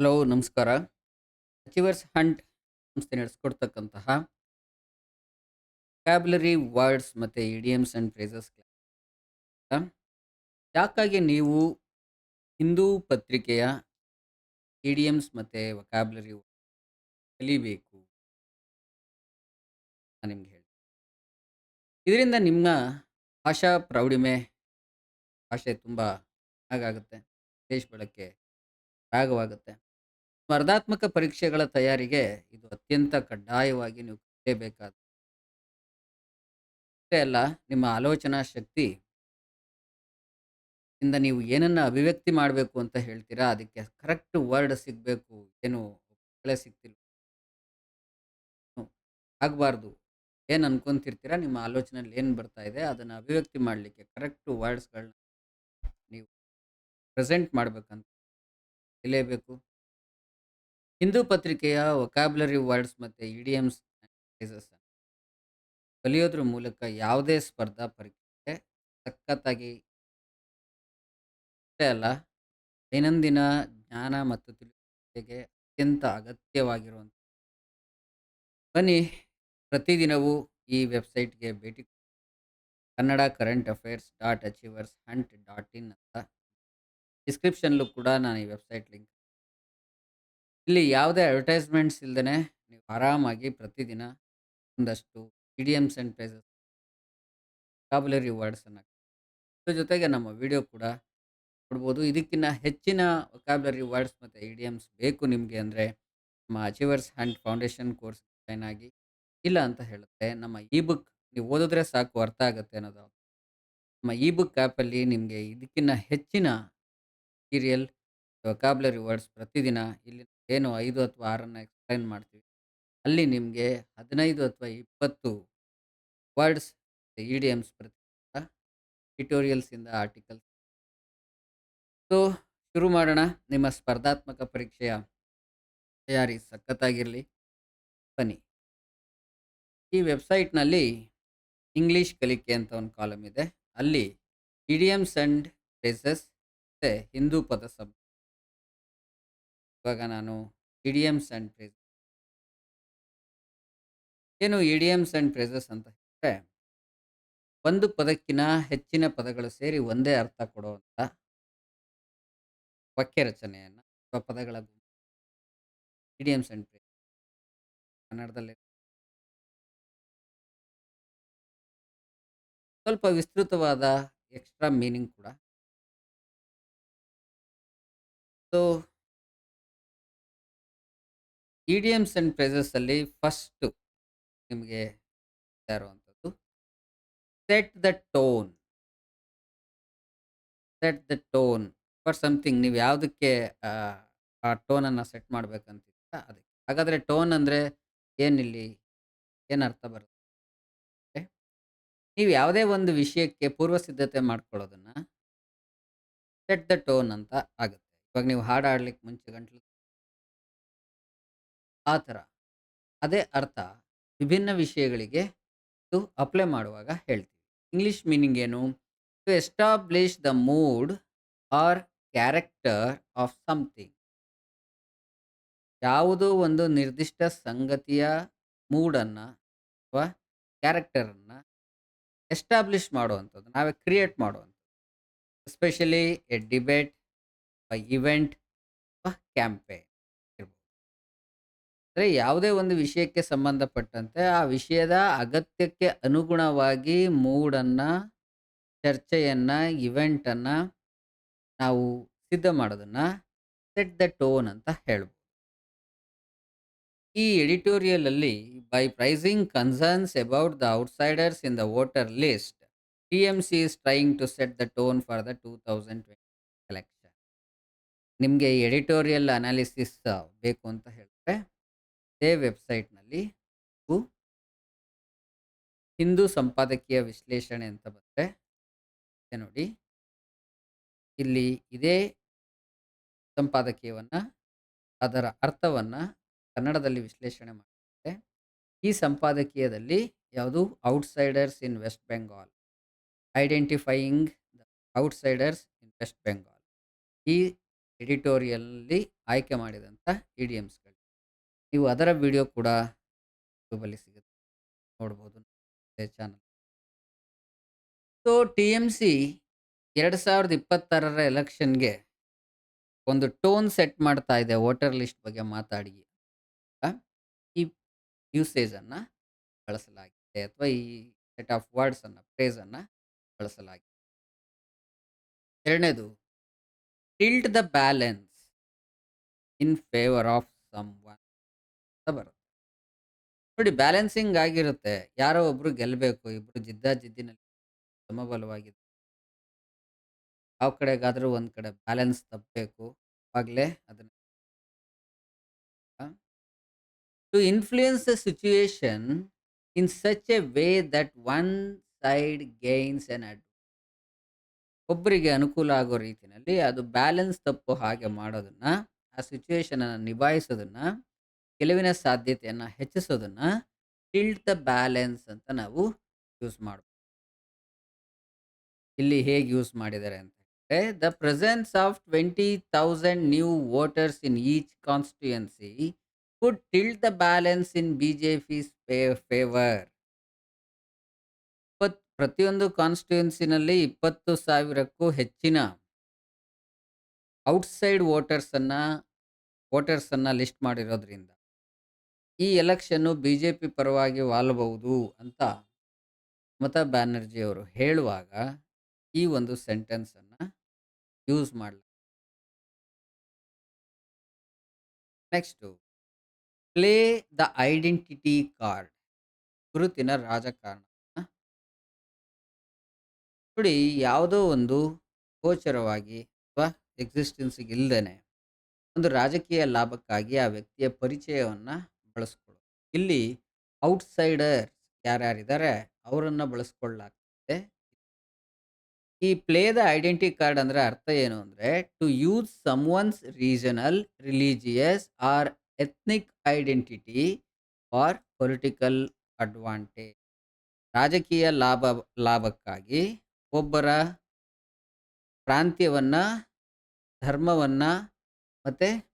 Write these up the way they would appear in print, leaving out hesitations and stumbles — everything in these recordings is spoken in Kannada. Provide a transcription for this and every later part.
ಹಲೋ, ನಮಸ್ಕಾರ. ಅಚೀವರ್ಸ್ ಹಂಟ್ ಸಂಸ್ಥೆ ನಡೆಸ್ಕೊಡ್ತಕ್ಕಂತಹ ವ್ಯಾಬ್ಯುಲರಿ ವರ್ಡ್ಸ್ ಮತ್ತು ಇಡಿಯಮ್ಸ್ ಅಂಡ್ ಫ್ರೇಸಸ್ ಯಾಕಾಗಿ ನೀವು ಹಿಂದೂ ಪತ್ರಿಕೆಯ ಇಡಿಯಮ್ಸ್ ಮತ್ತು ವೊಕ್ಯಾಬ್ಯುಲರಿ ಕಲಿಬೇಕು ಅಂತ ನಿಮ್ಗೆ ಹೇಳಿ. ಇದರಿಂದ ನಿಮ್ಮ ಭಾಷಾ ಪ್ರೌಢಿಮೆ, ಭಾಷೆ ತುಂಬ ಚೆನ್ನಾಗಾಗುತ್ತೆ, ದೇಶ ಬಳಕೆ ರಾಗವಾಗುತ್ತೆ. ಸ್ಪರ್ಧಾತ್ಮಕ ಪರೀಕ್ಷೆಗಳ ತಯಾರಿಗೆ ಇದು ಅತ್ಯಂತ ಕಡ್ಡಾಯವಾಗಿ ನೀವು ಕಲಿಯಬೇಕಾದ. ಅಷ್ಟೇ ಅಲ್ಲ, ನಿಮ್ಮ ಆಲೋಚನಾ ಶಕ್ತಿ ಇಂದ ನೀವು ಏನನ್ನ ಅಭಿವ್ಯಕ್ತಿ ಮಾಡಬೇಕು ಅಂತ ಹೇಳ್ತೀರಾ, ಅದಕ್ಕೆ ಕರೆಕ್ಟ್ ವರ್ಡ್ ಸಿಗಬೇಕು. ಏನು ಬೆಳೆ ಸಿಗ್ತಿಲ್ಲ ಆಗಬಾರ್ದು. ಏನು ಅನ್ಕೊಂತಿರ್ತೀರಾ, ನಿಮ್ಮ ಆಲೋಚನೆಯಲ್ಲಿ ಏನು ಬರ್ತಾ ಇದೆ ಅದನ್ನು ಅಭಿವ್ಯಕ್ತಿ ಮಾಡಲಿಕ್ಕೆ ಕರೆಕ್ಟ್ ವರ್ಡ್ಸ್ಗಳನ್ನ ನೀವು ಪ್ರೆಸೆಂಟ್ ಮಾಡಬೇಕಂತ ಕಲಿಯಬೇಕು. ಹಿಂದೂ ಪತ್ರಿಕೆಯ ವೊಕ್ಯಾಬ್ಯುಲರಿ ವರ್ಡ್ಸ್ ಮತ್ತು ಇಡಿಯಮ್ಸ್ ಕಲಿಯೋದ್ರ ಮೂಲಕ ಯಾವುದೇ ಸ್ಪರ್ಧಾ ಪರೀಕ್ಷೆಗೆ ಸಖತ್ತಾಗಿ ಅಷ್ಟೇ ಅಲ್ಲ, ದೈನಂದಿನ ಜ್ಞಾನ ಮತ್ತು ತಿಳುವಳಿಕೆಗೆ ಅತ್ಯಂತ ಅಗತ್ಯವಾಗಿರುವಂಥ. ಬನ್ನಿ, ಪ್ರತಿದಿನವೂ ಈ ವೆಬ್ಸೈಟ್ಗೆ ಭೇಟಿ ಕೊಡಿ. Kannada current affairs dot achievers Hunt dot in ಅಂತ ಡಿಸ್ಕ್ರಿಪ್ಷನ್ಲೂ ಕೂಡ ನಾನು ಈ ವೆಬ್ಸೈಟ್ ಲಿಂಕ್. ಇಲ್ಲಿ ಯಾವುದೇ ಅಡ್ವರ್ಟೈಸ್ಮೆಂಟ್ಸ್ ಇಲ್ದೇ ನೀವು ಆರಾಮಾಗಿ ಪ್ರತಿದಿನ ಒಂದಷ್ಟು ಇಡಿಯಮ್ಸ್ ಆ್ಯಂಡ್ ಫ್ರೇಸಸ್, ವೊಕ್ಯಾಬ್ಯುಲರಿ ವರ್ಡ್ಸನ್ನು ಇದ್ರ ಜೊತೆಗೆ ನಮ್ಮ ವಿಡಿಯೋ ಕೂಡ ನೋಡ್ಬೋದು. ಇದಕ್ಕಿಂತ ಹೆಚ್ಚಿನ ವೊಕ್ಯಾಬ್ಯುಲರಿ ವರ್ಡ್ಸ್ ಮತ್ತು ಇಡಿಯಮ್ಸ್ ಬೇಕು ನಿಮಗೆ ಅಂದರೆ ನಮ್ಮ achievers Hunt foundation course join ಆಗಿ. ಇಲ್ಲ ಅಂತ ಹೇಳುತ್ತೆ, ನಮ್ಮ ಇ ಬುಕ್ ನೀವು ಓದಿದ್ರೆ ಸಾಕು, ಅರ್ಥ ಆಗುತ್ತೆ ಅನ್ನೋದು. ನಮ್ಮ ಇ ಬುಕ್ ಆ್ಯಪಲ್ಲಿ ನಿಮಗೆ ಇದಕ್ಕಿಂತ ಹೆಚ್ಚಿನ ಸೀರಿಯಲ್ ವೊಕ್ಯಾಬ್ಯುಲರಿ ವರ್ಡ್ಸ್ ಪ್ರತಿದಿನ ಇಲ್ಲಿ ಏನು 5 ಅಥವಾ 6 ಎಕ್ಸ್‌ಪ್ಲೈನ್ ಮಾಡ್ತೀವಿ. ಅಲ್ಲಿ ನಿಮಗೆ 15 ಅಥವಾ 20 ವರ್ಡ್ಸ್, ಇಡಿಯಮ್ಸ್ ಪ್ರತಿ ಟ್ಯುಟೋರಿಯಲ್ಸಿಂದ ಆರ್ಟಿಕಲ್ಸ್. ಸೊ ಶುರು ಮಾಡೋಣ. ನಿಮ್ಮ ಸ್ಪರ್ಧಾತ್ಮಕ ಪರೀಕ್ಷೆಯ ತಯಾರಿ ಸಖತ್ತಾಗಿರಲಿ. ಬನ್ನಿ, ಈ ವೆಬ್ಸೈಟ್‌ನಲ್ಲಿ ಇಂಗ್ಲೀಷ್ ಕಲಿಕೆ ಅಂತ ಒಂದು ಕಾಲಮ್ ಇದೆ. ಅಲ್ಲಿ ಇಡಿಯಮ್ಸ್ ಆ್ಯಂಡ್ ಫ್ರೇಸಸ್ ಮತ್ತು ಹಿಂದೂ ಪದ ಇವಾಗ ನಾನು ಇಡಿಯಮ್ಸ್ ಆ್ಯಂಡ್ ಫ್ರೇಸಸ್, ಏನು ಇಡಿಯಮ್ಸ್ ಆ್ಯಂಡ್ ಫ್ರೇಸಸ್ ಅಂತ ಹೇಳಿದ್ರೆ, ಒಂದು ಪದಕ್ಕಿಂತ ಹೆಚ್ಚಿನ ಪದಗಳು ಸೇರಿ ಒಂದೇ ಅರ್ಥ ಕೊಡುವಂಥ ವಾಕ್ಯ ರಚನೆಯನ್ನು ಅಥವಾ ಪದಗಳ ಇಡಿಯಮ್ಸ್ ಆ್ಯಂಡ್ ಫ್ರೇಸಸ್ ಕನ್ನಡದಲ್ಲಿ ಸ್ವಲ್ಪ ವಿಸ್ತೃತವಾದ ಎಕ್ಸ್ಟ್ರಾ ಮೀನಿಂಗ್ ಕೂಡ. ಸೊ ಇಡಿಯಮ್ಸ್ ಆ್ಯಂಡ್ ಫ್ರೇಸಸ್ ಅಲ್ಲಿ ಫಸ್ಟು ನಿಮಗೆ ಇರುವಂಥದ್ದು set the tone. Set the tone for something. ನೀವು ಯಾವುದಕ್ಕೆ ಆ ಟೋನನ್ನು ಸೆಟ್ ಮಾಡ್ಬೇಕಂತಿದ್ದೀರ ಅದಕ್ಕೆ. ಹಾಗಾದರೆ ಟೋನ್ ಅಂದರೆ ಏನಿಲ್ಲಿ, ಏನು ಅರ್ಥ ಬರುತ್ತೆ? ನೀವು ಯಾವುದೇ ಒಂದು ವಿಷಯಕ್ಕೆ ಪೂರ್ವ ಸಿದ್ಧತೆ ಮಾಡ್ಕೊಳ್ಳೋದನ್ನು ಸೆಟ್ ದ ಟೋನ್ ಅಂತ ಆಗುತ್ತೆ. ಇವಾಗ ನೀವು ಹಾಡು ಹಾಡ್ಲಿಕ್ಕೆ ಮುಂಚೆ ಗಂಟ್ಲು ಆ ಥರ, ಅದೇ ಅರ್ಥ ವಿಭಿನ್ನ ವಿಷಯಗಳಿಗೆ ಇದು ಅಪ್ಲೈ ಮಾಡುವಾಗ ಹೇಳ್ತೀವಿ. ಇಂಗ್ಲಿಷ್ ಮೀನಿಂಗ್ ಏನು? To establish the mood or character of something. ಯಾವುದೋ ಒಂದು ನಿರ್ದಿಷ್ಟ ಸಂಗತಿಯ ಮೂಡನ್ನು ಅಥವಾ ಕ್ಯಾರೆಕ್ಟರನ್ನು ಎಸ್ಟಾಬ್ಲಿಷ್ ಮಾಡುವಂಥದ್ದು, ನಾವೇ ಕ್ರಿಯೇಟ್ ಮಾಡುವಂಥದ್ದು. Especially A debate, event, campaign ಇರ್ಬೋದು. ಅಂದರೆ ಯಾವುದೇ ಒಂದು ವಿಷಯಕ್ಕೆ ಸಂಬಂಧಪಟ್ಟಂತೆ ಆ ವಿಷಯದ ಅಗತ್ಯಕ್ಕೆ ಅನುಗುಣವಾಗಿ ಮೂಡನ್ನು, ಚರ್ಚೆಯನ್ನು, ಇವೆಂಟನ್ನು ನಾವು ಸಿದ್ಧ ಮಾಡೋದನ್ನು ಸೆಟ್ ದ ಟೋನ್ ಅಂತ ಹೇಳ್ಬೋದು. ಈ ಎಡಿಟೋರಿಯಲ್ ಅಲ್ಲಿ by praising concerns about the outsiders in the voter list, TMC is trying to set the tone for the 2020 election. ನಿಮಗೆ ಎಡಿಟೋರಿಯಲ್ ಅನಾಲಿಸಿಸ್ ಬೇಕು ಅಂತ ಹೇಳಿದ್ರೆ ಇದೇ ವೆಬ್ಸೈಟ್ನಲ್ಲಿ ಹಿಂದೂ ಸಂಪಾದಕೀಯ ವಿಶ್ಲೇಷಣೆ ಅಂತ ಬಂದರೆ ನೋಡಿ, ಇಲ್ಲಿ ಇದೇ ಸಂಪಾದಕೀಯವನ್ನು, ಅದರ ಅರ್ಥವನ್ನು ಕನ್ನಡದಲ್ಲಿ ವಿಶ್ಲೇಷಣೆ ಮಾಡಿದ್ದಾರೆ. ಈ ಸಂಪಾದಕೀಯದಲ್ಲಿ ಯಾವುದು outsiders in West Bengal, identifying the outsiders in West Bengal, ಈ ಎಡಿಟೋರಿಯಲ್‌ನಲ್ಲಿ ಆಯ್ಕೆ ಮಾಡಿದಂಥ ಇಡಿಯಮ್ಸ್‌ಗಳು. ನೀವು ಅದರ ವಿಡಿಯೋ ಕೂಡ ಯೂಟ್ಯೂಬಲ್ಲಿ ಸಿಗುತ್ತೆ. ನೋಡ್ಬೋದು ಅದೇ ಚಾನಲ್. ಸೊ ಟಿಎಂಸಿ 2026ರ ಎಲೆಕ್ಷನ್‌ಗೆ ಒಂದು ಟೋನ್ ಸೆಟ್ ಮಾಡ್ತಾ ಇದೆ ವೋಟರ್ ಲಿಸ್ಟ್ ಬಗ್ಗೆ ಮಾತಾಡಿ. ಆ, ಈ ಯೂಸೇಜನ್ನು ಬಳಸಲಾಗಿದೆ ಅಥವಾ ಈ ಸೆಟ್ ಆಫ್ ವರ್ಡ್ಸನ್ನು ಫ್ರೇಸನ್ನು ಬಳಸಲಾಗಿದೆ. ಎರಡನೇದು tilt the balance in favour of someone ಅಂತ ಬರುತ್ತೆ. ನೋಡಿ ಬ್ಯಾಲೆನ್ಸಿಂಗ್ ಆಗಿರುತ್ತೆ. ಯಾರೋ ಒಬ್ರು ಗೆಲ್ಲಬೇಕು. ಇಬ್ರು ಜಿದ್ದಾಜಿದ್ದಿನಲ್ಲಿ ಸಮಬಲವಾಗಿದೆ. ಯಾವ ಕಡೆಗಾದರೂ ಒಂದ್ ಕಡೆ ಬ್ಯಾಲೆನ್ಸ್ ತಪ್ಪಬೇಕು. ಅವಾಗ್ಲೇ ಅದನ್ನ to influence the situation in such a way that one side gains on ಒಬ್ಬರಿಗೆ ಅನುಕೂಲ ಆಗೋ ರೀತಿನಲ್ಲಿ ಅದು ಬ್ಯಾಲೆನ್ಸ್ ತಪ್ಪೋ ಹಾಗೆ ಮಾಡೋದನ್ನ, ಆ ಸಿಚುಯೇಷನ್ ಅನ್ನು ನಿಭಾಯಿಸೋದನ್ನ, ಗೆಲುವಿನ ಸಾಧ್ಯತೆಯನ್ನ ಹೆಚ್ಚಿಸೋದನ್ನ ಟಿಲ್ಟ್ ದ ಬ್ಯಾಲೆನ್ಸ್ ಅಂತ ನಾವು ಯೂಸ್ ಮಾಡ್ಬೋದು. ಇಲ್ಲಿ ಹೇಗೆ ಯೂಸ್ ಮಾಡಿದ್ದಾರೆ ಅಂತ ಹೇಳಿದ್ರೆ, the presence of 20,000 new voters in each constituency could tilt the balance in BJP's favour. ಪ್ರತಿಯೊಂದು ಕಾನ್ಸ್ಟಿಟ್ಯೂಯೆನ್ಸಿನಲ್ಲಿ 20,000ಕ್ಕೂ ಹೆಚ್ಚಿನ ಔಟ್ಸೈಡ್ ವೋಟರ್ಸ್ ಅನ್ನ ಲಿಸ್ಟ್ ಮಾಡಿರೋದ್ರಿಂದ ಈ ಎಲೆಕ್ಷನ್ನು ಬಿಜೆಪಿ ಪರವಾಗಿ ವಾಲಬಹುದು ಅಂತ ಮಮತಾ ಬ್ಯಾನರ್ಜಿ ಅವರು ಹೇಳುವಾಗ ಈ ಒಂದು ಸೆಂಟೆನ್ಸ್ ಅನ್ನ ಯೂಸ್ ಮಾಡಲಾಗಿದೆ. Next, play the identity card, ಗುರುತಿನ ರಾಜಕಾರಣ. ನೋಡಿ, ಯಾವುದೋ ಒಂದು ಗೋಚರವಾಗಿ ಅಥವಾ ಎಕ್ಸಿಸ್ಟೆನ್ಸ್ಗೆ ಇಲ್ದೇನೆ ಒಂದು ರಾಜಕೀಯ ಲಾಭಕ್ಕಾಗಿ ಆ ವ್ಯಕ್ತಿಯ ಪರಿಚಯವನ್ನ ಬಳಸ್ಕೊಳ್ಳೋದು. ಇಲ್ಲಿ ಔಟ್ಸೈಡರ್ ಯಾರ್ಯಾರಿದ್ದಾರೆ ಅವರನ್ನ ಬಳಸ್ಕೊಳ್ಳಲಾಗ್ತದೆ. ಈ ಪ್ಲೇ ದ ಐಡೆಂಟಿ ಕಾರ್ಡ್ ಅಂದ್ರೆ ಅರ್ಥ ಏನು ಅಂದ್ರೆ to use someone's regional, religious or ethnic identity for political advantage. ರಾಜಕೀಯ ಲಾಭಕ್ಕಾಗಿ ಒಬ್ಬರ ಪ್ರಾಂತ್ಯವನ್ನ, ಧರ್ಮವನ್ನ ಮತ್ತೆ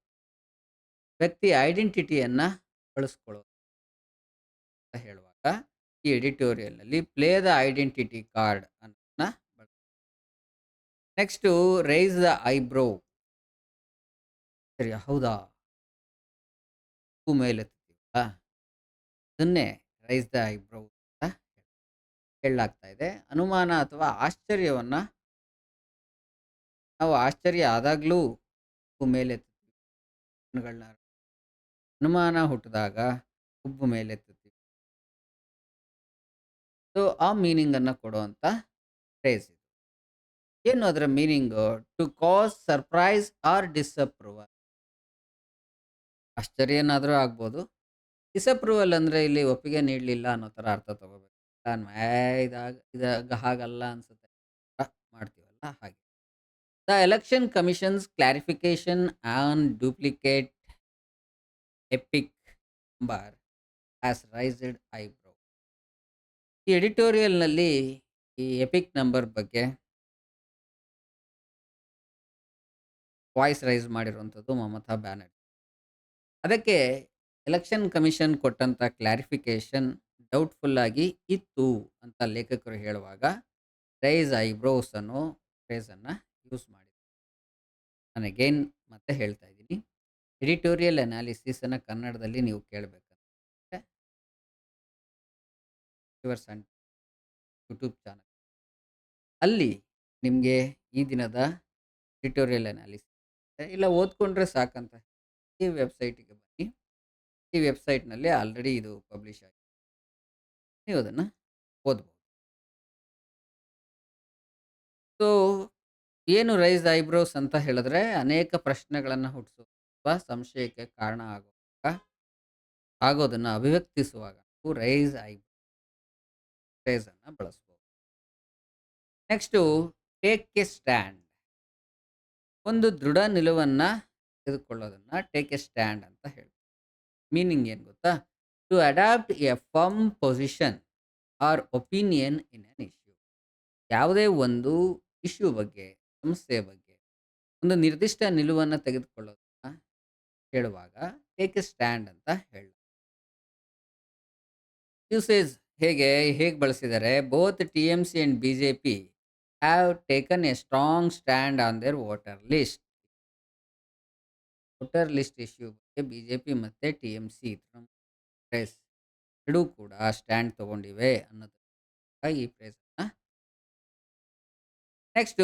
ವ್ಯಕ್ತಿಯ ಐಡೆಂಟಿಟಿಯನ್ನ ಬಳಸ್ಕೊಳ್ಳೋದು ಅಂತ ಹೇಳುವಾಗ ಈ ಎಡಿಟೋರಿಯಲ್‌ನಲ್ಲಿ ಪ್ಲೇ ದ ಐಡೆಂಟಿಟಿ ಕಾರ್ಡ್ ಅನ್ನೋದನ್ನ ನೆಕ್ಸ್ಟು ರೈಸ್ ದ ಐಬ್ರೋ. ಸರಿ, ಹೌದಾ? ಮೇಲೆತ್ತುತ್ತೀವಲ್ಲ, ಅದನ್ನೇ ರೈಸ್ ದ ಐಬ್ರೋ ಅಂತ ಹೇಳಲಾಗ್ತಾ ಇದೆ. ಅನುಮಾನ ಅಥವಾ ಆಶ್ಚರ್ಯವನ್ನ ನಾವು ಆಶ್ಚರ್ಯ ಆದಾಗ್ಲೂ ಮೇಲೆತ್ತುತ್ತೀವಿ. ಕಣ್ಣುಗಳನ್ನ ಅನುಮಾನ ಹುಟ್ಟಿದಾಗ ಹುಬ್ಬು ಮೇಲೆತ್ತುತ್ತೀವಿ. ಸೊ ಆ ಮೀನಿಂಗ್ ಅನ್ನ ಕೊಡುವಂತ ಫ್ರೇಸ್ ಇದು. ಏನು ಅದರ meaning? To cause surprise or disapproval. ಆಶ್ಚರ್ಯನಾದರೂ ಆಗ್ಬೋದು. ಡಿಸಪ್ರೂವಲ್ ಅಂದ್ರೆ ಇಲ್ಲಿ ಒಪ್ಪಿಗೆ ನೀಡಲಿಲ್ಲ ಅನ್ನೋ ಥರ ಅರ್ಥ ತಗೋಬೇಕು. ಇದಾಗ ಹಾಗಲ್ಲ ಅನ್ಸುತ್ತೆ ಮಾಡ್ತೀವಲ್ಲ ಹಾಗೆ. The election commissions clarification on duplicate EPIC number has raised eyebrow. ಈ ಎಡಿಟೋರಿಯಲ್‌ನಲ್ಲಿ ಈ ಎಪಿಕ್ ನಂಬರ್ ಬಗ್ಗೆ ವಾಯ್ಸ್ ರೈಸ್ ಮಾಡಿರುವಂಥದ್ದು ಮಮತಾ ಬ್ಯಾನರ್ಜಿ. ಅದಕ್ಕೆ ಎಲೆಕ್ಷನ್ ಕಮಿಷನ್ ಕೊಟ್ಟಂತ ಕ್ಲಾರಿಫಿಕೇಶನ್ ಡೌಟ್‌ಫುಲ್ ಆಗಿ ಇತ್ತು ಅಂತ ಲೇಖಕರು ಹೇಳುವಾಗ ರೈಸ್ ಐಬ್ರೋಸ್ ಅನ್ನೋ ಫ್ರೇಸ್ ಅನ್ನ ಯೂಸ್ ಮಾಡಿದ್ದಾರೆ. ನಾನು ಅಗೈನ್ ಮತ್ತೆ ಹೇಳ್ತಾ ಇದ್ದೀನಿ. ಎಡಿಟೋರಿಯಲ್ ಅನಾಲಿಸಿಸ್ ಅನ್ನ ಕನ್ನಡದಲ್ಲಿ ನೀವು ಕೇಳಬೇಕಂದ್ರೆ ಯುವರ್ ಸನ್ ಯೂಟ್ಯೂಬ್ ಚಾನಲ್ ಅಲ್ಲಿ ನಿಮಗೆ ಈ ದಿನದ ಎಡಿಟೋರಿಯಲ್ ಅನಾಲಿಸಿಸ್ ಇಲ್ಲ ಓದ್ಕೊಂಡ್ರೆ ಸಾಕಂತ ಈ ವೆಬ್ಸೈಟ್‌ಗೆ ಬನ್ನಿ. ಈ ವೆಬ್ಸೈಟ್‌ನಲ್ಲಿ ಆಲ್ರೆಡಿ ಇದು ಪಬ್ಲಿಷ್ ಆಗಿದೆ. ನೀವು ಅದನ್ನ ಓದ್ಬೋದು. ಸೊ ಏನು ರೈಸ್ ಐಬ್ರೋಸ್ ಅಂತ ಹೇಳಿದ್ರೆ ಅನೇಕ ಪ್ರಶ್ನೆಗಳನ್ನ ಹುಟ್ಟಿಸುವ ಅಥವಾ ಸಂಶಯಕ್ಕೆ ಕಾರಣ ಆಗೋದನ್ನ ಅಭಿವ್ಯಕ್ತಿಸುವಾಗ ನಾವು ರೈಸ್ ಐಬ್ರೋಸ್ ಫ್ರೇಸ್ ಅನ್ನ ಬಳಸ್ಬೋದು. Next take a stand. ಒಂದು ದೃಢ ನಿಲುವನ್ನ ತೆಗೆದುಕೊಳ್ಳೋದನ್ನ ಟೇಕ್ ಎ ಸ್ಟ್ಯಾಂಡ್ ಅಂತ ಹೇಳ್ತಾರೆ. ಮೀನಿಂಗ್ ಏನು ಗೊತ್ತಾ? To adopt a firm position or opinion in an issue. ಯಾವುದೇ ಒಂದು ಇಶ್ಯೂ ಬಗ್ಗೆ, ಸಮಸ್ಯೆ ಬಗ್ಗೆ ಒಂದು ನಿರ್ದಿಷ್ಟ ನಿಲುವನ್ನು ತೆಗೆದುಕೊಳ್ಳೋದನ್ನ ಹೇಳುವಾಗ ಟೇಕ್ ಎ ಸ್ಟ್ಯಾಂಡ್ ಅಂತ ಹೇಳ ಯೂಸೇಜ್ ಹೇಗೆ ಬಳಸಿದ್ದಾರೆ both TMC and BJP have taken A strong stand on there voter list issue ಬಗ್ಗೆ ಬಿಜೆಪಿ ಮತ್ತೆ ಟಿಎಂಸಿ ಪ್ರೆಸ್ ಎರಡೂ ಕೂಡ ಸ್ಟ್ಯಾಂಡ್ ತಗೊಂಡಿವೆ ಅನ್ನೋದಕ್ಕೆ ಈ press next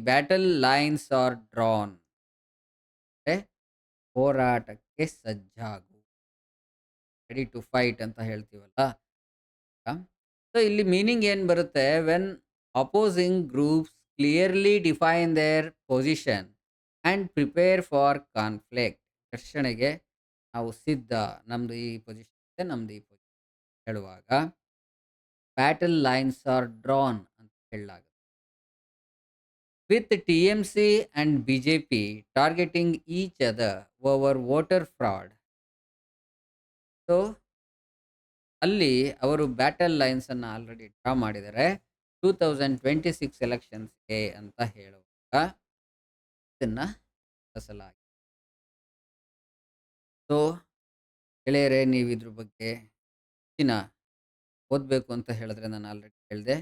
battle lines are drawn ಹೋರಾಟಕ್ಕೆ ಸಜ್ಜಾಗು ರೆಡಿ ಟು ಫೈಟ್ ಅಂತ ಹೇಳ್ತೀವಲ್ಲ. ಸೊ ಇಲ್ಲಿ ಮೀನಿಂಗ್ ಏನು ಬರುತ್ತೆ when opposing groups clearly define their position and prepare for conflict. ಘರ್ಷಣೆಗೆ ನಾವು ಸಿದ್ಧ, ನಮ್ದು ಈ ಪೊಸಿಷನ್ ಇದೆ, ನಮ್ದು ಈ ಪೊಸಿಷನ್ ಹೇಳುವಾಗ ಬ್ಯಾಟಲ್ ಲೈನ್ಸ್ ಆರ್ ಡ್ರಾನ್ ಅಂತ ಹೇಳಲಾಗುತ್ತೆ. With T M C and B J P targeting each other over voter fraud. So ಅಲ್ಲಿ ಅವರು ಬ್ಯಾಟಲ್ ಲೈನ್ಸ್ ಅನ್ನು ಆಲ್ರೆಡಿ ಡ್ರಾ ಮಾಡಿದ್ದಾರೆ 2026 ಎಲೆಕ್ಷನ್ಸ್‌ಗೆ ಅಂತ ಹೇಳುವಾಗ ಇದನ್ನ ಬಳಸಲಾಗಿದೆ. ಸೊ ಗೆಳೆಯರೇ, ನೀವು ಇದ್ರ ಬಗ್ಗೆ ಹೆಚ್ಚಿನ ಓದಬೇಕು ಅಂತ ಹೇಳಿದ್ರೆ ನಾನು ಆಲ್ರೆಡಿ ಹೇಳಿದೆ.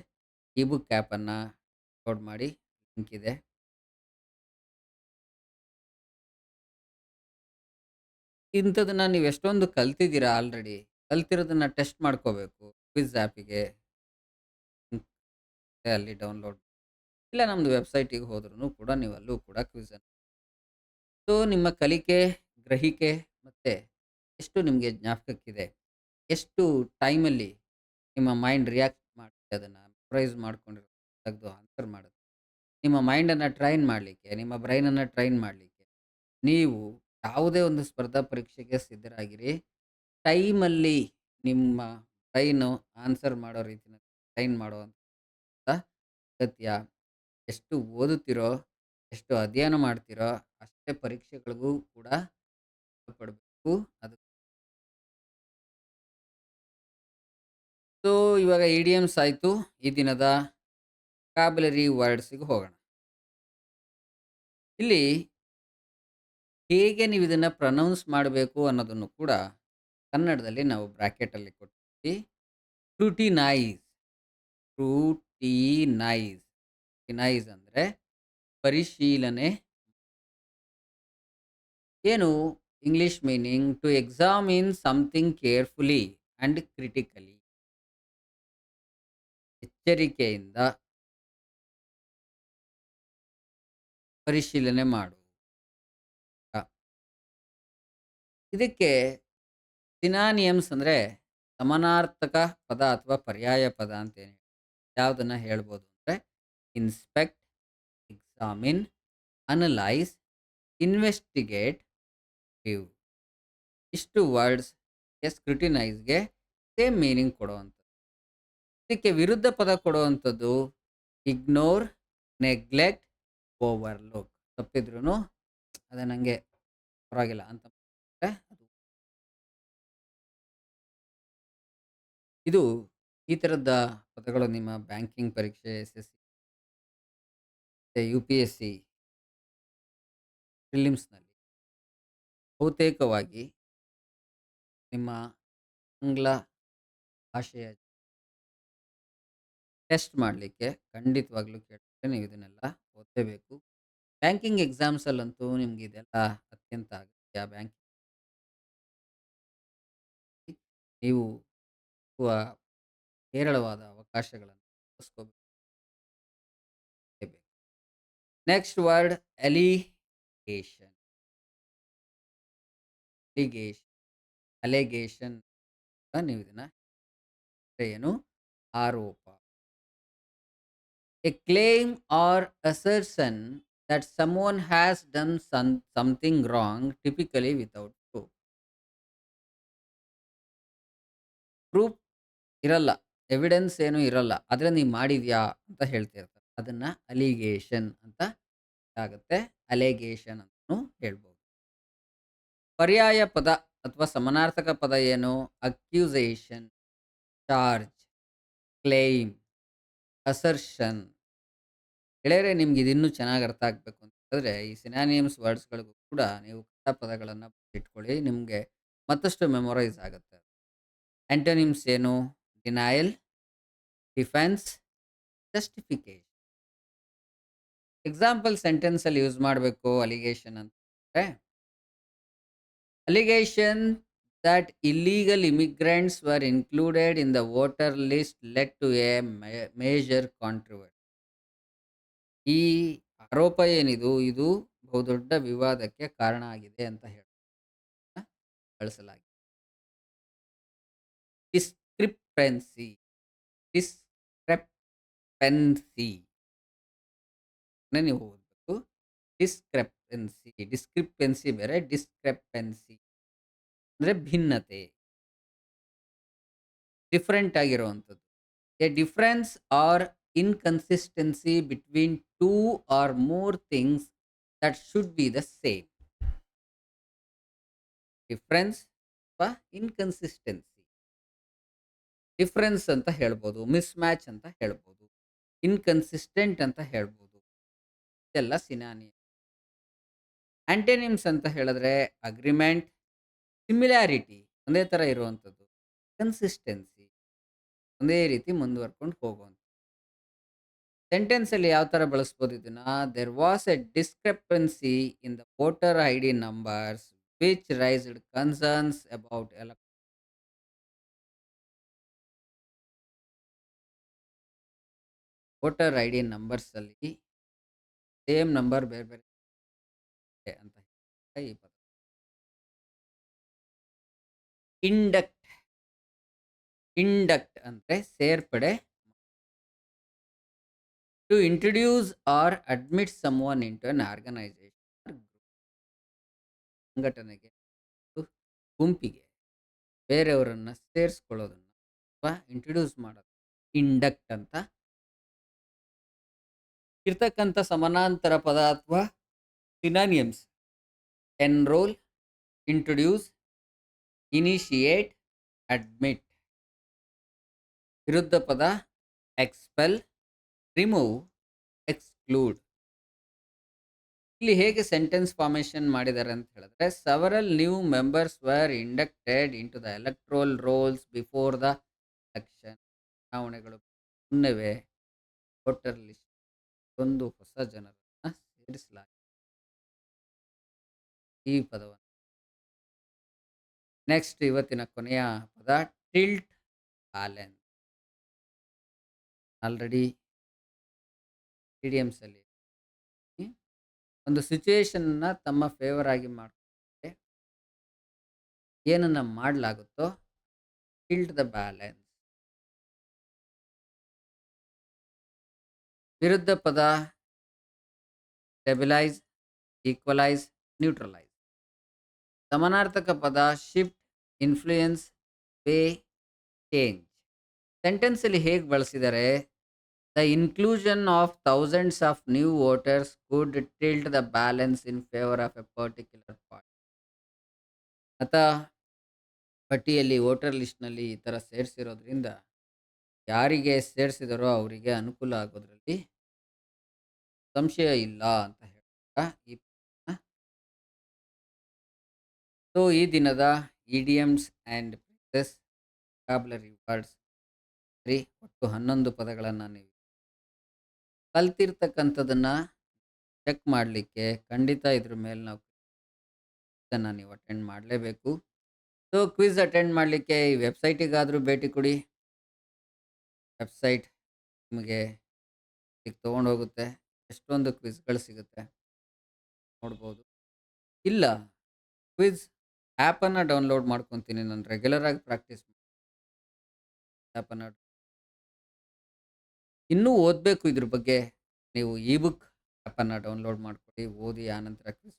ಇ ಬುಕ್ ಆ್ಯಪನ್ನು ಡೌನ್ಲೋಡ್ ಮಾಡಿ, ಲಿಂಕ್ ಇದೆ. ಇಂಥದನ್ನ ನೀವು ಎಷ್ಟೊಂದು ಕಲ್ತಿದ್ದೀರಾ ಆಲ್ರೆಡಿ. ಕಲ್ತಿರೋದನ್ನ ಟೆಸ್ಟ್ ಮಾಡ್ಕೋಬೇಕು. ಕ್ವಿಜ್ ಆ್ಯಪಿಗೆ ಅಲ್ಲಿ ಡೌನ್ಲೋಡ್ ಇಲ್ಲ ನಮ್ಮದು ವೆಬ್ಸೈಟಿಗೆ ಹೋದ್ರೂ ಕೂಡ ನೀವು ಅಲ್ಲೂ ಕೂಡ ಕ್ವಿಝನ್ನು ಸೊ ನಿಮ್ಮ ಕಲಿಕೆ, ಗ್ರಹಿಕೆ ಮತ್ತು ಎಷ್ಟು ನಿಮಗೆ ಜ್ಞಾಪಕಕ್ಕಿದೆ, ಎಷ್ಟು ಟೈಮಲ್ಲಿ ನಿಮ್ಮ ಮೈಂಡ್ ರಿಯಾಕ್ಟ್ ಮಾಡುತ್ತೆ, ಅದನ್ನು ಮೆಮೊರೈಸ್ ಮಾಡ್ಕೊಂಡಿರೋ ತೆಗೆದು ಆನ್ಸರ್ ಮಾಡುತ್ತೆ. ನಿಮ್ಮ ಮೈಂಡನ್ನು ಟ್ರೈನ್ ಮಾಡಲಿಕ್ಕೆ, ನಿಮ್ಮ ಬ್ರೈನನ್ನು ಟ್ರೈನ್ ಮಾಡಲಿಕ್ಕೆ ನೀವು ಯಾವುದೇ ಒಂದು ಸ್ಪರ್ಧಾ ಪರೀಕ್ಷೆಗೆ ಸಿದ್ಧರಾಗಿರಿ. ಟೈಮಲ್ಲಿ ನಿಮ್ಮ ಬ್ರೈನು ಆನ್ಸರ್ ಮಾಡೋ ರೀತಿನಲ್ಲಿ ಟ್ರೈನ್ ಮಾಡುವಂಥ ಅಗತ್ಯ. ಎಷ್ಟು ಓದುತ್ತೀರೋ, ಎಷ್ಟು ಅಧ್ಯಯನ ಮಾಡ್ತೀರೋ, ಅಷ್ಟೇ ಪರೀಕ್ಷೆಗಳಿಗೂ ಕೂಡ ಪಡಬೇಕು. ಅದು ಸೊ ಇವಾಗ ಇಡಿಯಮ್ಸ್ ಆಯಿತು. ಈ ದಿನದ ವೊಕ್ಯಾಬ್ಯುಲರಿ ವರ್ಡ್ಸಿಗೆ ಹೋಗೋಣ. ಇಲ್ಲಿ ಹೇಗೆ ನೀವು ಇದನ್ನು ಪ್ರನೌನ್ಸ್ ಮಾಡಬೇಕು ಅನ್ನೋದನ್ನು ಕೂಡ ಕನ್ನಡದಲ್ಲಿ ನಾವು ಬ್ರಾಕೆಟಲ್ಲಿ ಕೊಟ್ಟಿದ್ದೀವಿ. ಸ್ಕ್ರೂಟಿನೈಸ್, ಸ್ಕ್ರೂಟಿನೈಸ್, ಸ್ಕ್ರೂಟಿನೈಸ್ ಅಂದರೆ ಪರಿಶೀಲನೆ. ಏನು English meaning to examine something carefully and critically. ಎಚ್ಚರಿಕೆಯಿಂದ ಪರಿಶೀಲನೆ ಮಾಡು. ಇದಕ್ಕೆ ಸಿನಾನಿಯಮ್ಸ್ ಅಂದರೆ ಸಮಾನಾರ್ಥಕ ಪದ ಅಥವಾ ಪರ್ಯಾಯ ಪದ ಅಂತೇನೆ ಯಾವುದನ್ನು ಹೇಳ್ಬೋದು ಅಂದರೆ inspect, examine, analyse, investigate, view. ಇಷ್ಟು ವರ್ಡ್ಸ್ ಸ್ಕ್ರೂಟಿನೈಸ್ಗೆ ಸೇಮ್ ಮೀನಿಂಗ್ ಕೊಡುವಂಥದ್ದು. ಇದಕ್ಕೆ ವಿರುದ್ಧ ಪದ ಕೊಡುವಂಥದ್ದು ಇಗ್ನೋರ್, ನೆಗ್ಲೆಕ್ಟ್, ಓವರ್ಲುಕ್. ತಪ್ಪಿದ್ರೂ ಅದು ನನಗೆ ಪರವಾಗಿಲ್ಲ ಅಂತ ಅದು ಇದು ಈ ಥರದ ಪದಗಳು ನಿಮ್ಮ ಬ್ಯಾಂಕಿಂಗ್ ಪರೀಕ್ಷೆ, SSC, UPSC ಪ್ರಿಲಿಮ್ಸ್‌ನಲ್ಲಿ ಬಹುತೇಕವಾಗಿ ನಿಮ್ಮ ಆಂಗ್ಲ ಭಾಷೆಯ ಟೆಸ್ಟ್ ಮಾಡಲಿಕ್ಕೆ ಖಂಡಿತವಾಗ್ಲೂ ಕೇಳ್ತಾರೆ. ನೀವು ಇದನ್ನೆಲ್ಲ ಓದಲೇಬೇಕು. ಬ್ಯಾಂಕಿಂಗ್ ಎಕ್ಸಾಮ್ಸಲ್ಲಂತೂ ನಿಮ್ಗೆ ಇದೆಲ್ಲ ಅತ್ಯಂತ ಅಗತ್ಯ. ಬ್ಯಾಂಕಿಂಗ್ ನೀವು ಹೇರಳವಾದ ಅವಕಾಶಗಳನ್ನು ಬಳಸ್ಕೋಬೇಕು. Next word allegation. ಅಲಿಗೇಷನ್ ನೀವು ಇದನ್ನ ಏನು ಆರೋಪ. A claim or assertion that someone has done something wrong, typically without proof. Proof ಇರಲ್ಲ, ಎವಿಡೆನ್ಸ್ ಏನೂ ಇರಲ್ಲ, ಆದರೆ ನೀವು ಮಾಡಿದ್ಯಾ ಅಂತ ಹೇಳ್ತಿರ್ತಾರೆ. ಅದನ್ನು ಅಲಿಗೇಷನ್ ಅಂತ ಆಗುತ್ತೆ. ಅಲಿಗೇಷನ್ ಅಂತಲೂ ಹೇಳ್ಬೋದು. ಪರ್ಯಾಯ ಪದ ಅಥವಾ ಸಮಾನಾರ್ಥಕ ಪದ ಏನು? ಅಕ್ಯೂಸೇಷನ್, ಚಾರ್ಜ್, ಕ್ಲೇಮ್, ಅಸರ್ಷನ್, ಗೆಳೆಯರೇ ನಿಮ್ಗೆ ಇದಿನ್ನೂ ಚೆನ್ನಾಗಿ ಅರ್ಥ ಆಗಬೇಕು ಅಂತ ಹೇಳಿದ್ರೆ ಈ ಸಿನಾನಿಯಮ್ಸ್ ವರ್ಡ್ಸ್‌ಗಳಿಗೂ ಕೂಡ ನೀವು ಕನ್ನಡ ಪದಗಳನ್ನ ಇಟ್ಕೊಳ್ಳಿ. ನಿಮ್ಗೆ ಮತ್ತಷ್ಟು ಮೆಮೊರೈಸ್ ಆಗುತ್ತೆ. ಆಂಟೋನಿಮ್ಸ್ ಏನು? Denial, defence, justification. Example sentence ಅಲ್ಲಿ ಯೂಸ್ ಮಾಡಬೇಕು ಅಲಿಗೇಷನ್ ಅಂತಂದ್ರೆ, allegation that illegal immigrants were included in the voter list led to a major controversy. ಈ ಆರೋಪ ಏನಿದು ಇದು ಬಹುದೊಡ್ಡ ವಿವಾದಕ್ಕೆ ಕಾರಣ ಆಗಿದೆ ಅಂತ ಹೇಳಿ ಬಳಸಲಾಗಿದೆ. ಡಿಸ್ಕ್ರಿಪೆನ್ಸಿ ಡಿಸ್ಕ್ರೆಪೆನ್ಸಿ ನೀವು ಓದಬೇಕು. ಡಿಸ್ಕ್ರಿಪೆನ್ಸಿ ಬೇರೆ, ಡಿಸ್ಕ್ರೆಪೆನ್ಸಿ ಅಂದ್ರೆ ಭಿನ್ನತೆ, ಡಿಫರೆಂಟ್ ಆಗಿರುವಂಥದ್ದು. A difference or inconsistency between two or more things that should be the same. Difference ಅಥವಾ ಇನ್ಕನ್ಸಿಸ್ಟೆನ್ಸಿ. ಡಿಫರೆನ್ಸ್ ಅಂತ ಹೇಳ್ಬೋದು, ಮಿಸ್ ಮ್ಯಾಚ್ ಅಂತ ಹೇಳ್ಬೋದು, ಇನ್ಕನ್ಸಿಸ್ಟೆಂಟ್ ಅಂತ ಹೇಳ್ಬೋದು. ಇದೆಲ್ಲ ಸಿನಾನಿಯಮ್. ಆಂಟೋನಿಮ್ಸ್ ಅಂತ ಹೇಳಿದ್ರೆ ಅಗ್ರಿಮೆಂಟ್, ಸಿಮಿಲಾರಿಟಿ ಒಂದೇ ಥರ ಇರುವಂಥದ್ದು, ಕನ್ಸಿಸ್ಟೆನ್ಸಿ ಒಂದೇ ರೀತಿ ಮುಂದುವರ್ಕೊಂಡು ಹೋಗುವಂಥದ್ದು. ಸೆಂಟೆನ್ಸ್ ಅಲ್ಲಿ ಯಾವ ಥರ ಬಳಸ್ಬೋದು ಇದನ್ನ? There was a discrepancy in the voter I D numbers which raised concerns about voter I D numbers ಅಲ್ಲಿ ಸೇಮ್ ನಂಬರ್ ಬೇರೆ ಬೇರೆ ಇದೆ ಅಂತ ಈ ಪದ. ಇಂಡಕ್ಟ್ ಇಂಡಕ್ಟ್ ಅಂದ್ರೆ ಸೇರ್ಪಡೆ. To introduce or admit someone into an organisation, ಸಂಘಟನೆಗೆ, ಗುಂಪಿಗೆ ಬೇರೆಯವರನ್ನ ಸೇರಿಸ್ಕೊಳ್ಳೋದನ್ನ ಅಥವಾ ಇಂಟ್ರೊಡ್ಯೂಸ್ ಮಾಡೋದು ಇಂಡಕ್ಟ್ ಅಂತ. ಇರ್ತಕ್ಕಂಥ ಸಮಾನಾಂತರ ಪದ ಅಥವಾ synonyms enrol, introduce, initiate, admit. ವಿರುದ್ಧ ಪದ ಎಕ್ಸ್ಪೆಲ್, ರಿಮೂವ್, ಎಕ್ಸ್ಕ್ಲೂಡ್. ಇಲ್ಲಿ ಹೇಗೆ ಸೆಂಟೆನ್ಸ್ ಫಾರ್ಮೇಷನ್ ಮಾಡಿದ್ದಾರೆ ಅಂತ ಹೇಳಿದ್ರೆ, several new members were inducted into the electoral rolls before the election. ಚುನಾವಣೆಗಳು ಮುನ್ನವೇ ವೋಟರ್ ಲಿಸ್ಟ್ ಒಂದು ಹೊಸ ಜನರನ್ನ ಸೇರಿಸಲಾಗಿದೆ. ಈ ಪದವನ್ನು ನೆಕ್ಸ್ಟ್ ಇವತ್ತಿನ ಕೊನೆಯ ಪದ ಟಿಲ್ಟ್ ಬ್ಯಾಲೆನ್ಸ್. ಆಲ್ರೆಡಿ ಇಡಿಯಮ್ಸ್ ಅಲ್ಲಿ ಒಂದು ಸಿಚುಯೇಷನ್ನ ತಮ್ಮ ಫೇವರ್ ಆಗಿ ಮಾಡ್ಕೊಂಡ್ರೆ ಏನನ್ನ ಮಾಡಲಾಗುತ್ತೋ ಟಿಲ್ಟ್ ದ ಬ್ಯಾಲೆನ್ಸ್. ವಿರುದ್ಧ ಪದ ಸ್ಟೆಬಿಲೈಸ್, ಈಕ್ವಲೈಸ್, ನ್ಯೂಟ್ರಲೈಸ್. ಸಮಾನಾರ್ಥಕ ಪದ shift, influence, way, change. Sentence ಅಲ್ಲಿ ಹೇಗೆ ಬಳಸಿದ್ದಾರೆ? The inclusion of thousands of new voters could tilt the balance in favour of A particular party. ಮತ ಪಟ್ಟಿಯಲ್ಲಿ ವೋಟರ್ ಲಿಸ್ಟ್ನಲ್ಲಿ ಈ ಥರ ಸೇರಿಸಿರೋದ್ರಿಂದ ಯಾರಿಗೆ ಸೇರಿಸಿದಾರೋ ಅವರಿಗೆ ಅನುಕೂಲ ಆಗೋದ್ರಲ್ಲಿ ಸಂಶಯ ಇಲ್ಲ ಅಂತ ಹೇಳ್ತಾ ಈ ಸೊ ಈ ದಿನದ idioms and phrases vocabulary words ಸರಿ ಒಟ್ಟು 11 ಪದಗಳನ್ನು ನೀವು ಕಲ್ತಿರ್ತಕ್ಕಂಥದ್ದನ್ನು ಚೆಕ್ ಮಾಡಲಿಕ್ಕೆ ಖಂಡಿತ ಇದ್ರ ಮೇಲೆ ನಾವು ಇದನ್ನು ನೀವು ಅಟೆಂಡ್ ಮಾಡಲೇಬೇಕು. ಸೊ ಕ್ವಿಜ್ ಅಟೆಂಡ್ ಮಾಡಲಿಕ್ಕೆ ಈ ವೆಬ್ಸೈಟಿಗಾದರೂ ಭೇಟಿ ಕೊಡಿ. ವೆಬ್ಸೈಟ್ ನಿಮಗೆ ಈಗ ತೊಗೊಂಡೋಗುತ್ತೆ, ಎಷ್ಟೊಂದು ಕ್ವಿಜ್ಗಳು ಸಿಗುತ್ತೆ ನೋಡ್ಬೋದು. ಇಲ್ಲ ಕ್ವಿಜ್ ಆ್ಯಪನ್ನು ಡೌನ್ಲೋಡ್ ಮಾಡ್ಕೊತೀನಿ, ನಾನು ರೆಗ್ಯುಲರಾಗಿ ಪ್ರಾಕ್ಟೀಸ್ ಆ್ಯಪನ್ನು. ಇನ್ನೂ ಓದಬೇಕು ಇದ್ರ ಬಗ್ಗೆ, ನೀವು ಇ ಬುಕ್ ಆ್ಯಪನ್ನು ಡೌನ್ಲೋಡ್ ಮಾಡ್ಕೊಳ್ಳಿ, ಓದಿ. ಆನಂತರ ಕ್ವಿಜ್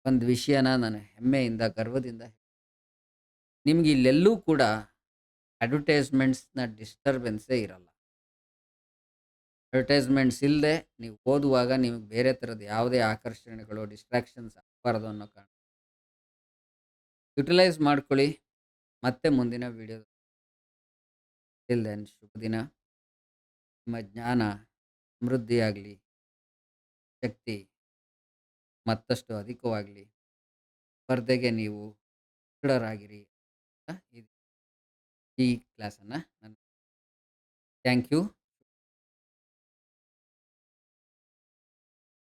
ಒಂದು ವಿಷಯನ ನಾನು ಹೆಮ್ಮೆಯಿಂದ ಗರ್ವದಿಂದ ನಿಮ್ಗೆ ಇಲ್ಲೆಲ್ಲೂ ಕೂಡ ಅಡ್ವರ್ಟೈಸ್ಮೆಂಟ್ಸ್ನ ಡಿಸ್ಟರ್ಬೆನ್ಸೇ ಇರಲ್ಲ. ಅಡ್ವರ್ಟೈಸ್ಮೆಂಟ್ಸ್ ಇಲ್ಲದೆ ನೀವು ಓದುವಾಗ ನಿಮಗೆ ಬೇರೆ ಥರದ ಯಾವುದೇ ಆಕರ್ಷಣೆಗಳು ಡಿಸ್ಟ್ರಾಕ್ಷನ್ಸ್ ಆಗಬಾರ್ದು ಅನ್ನೋ ಕಾರಣ ಯುಟಿಲೈಸ್ ಮಾಡ್ಕೊಳ್ಳಿ. ಮತ್ತೆ ಮುಂದಿನ ವಿಡಿಯೋ ಶುಭ ದಿನ. ನಿಮ್ಮ ಜ್ಞಾನ ಸಮೃದ್ಧಿಯಾಗಲಿ, ಶಕ್ತಿ ಮತ್ತಷ್ಟು ಅಧಿಕವಾಗಲಿ, ಸ್ಪರ್ಧೆಗೆ ನೀವು ದೃಢರಾಗಿರಿ ಅಂತ ಈ ಕ್ಲಾಸನ್ನು ನಾನು ಥ್ಯಾಂಕ್ ಯು.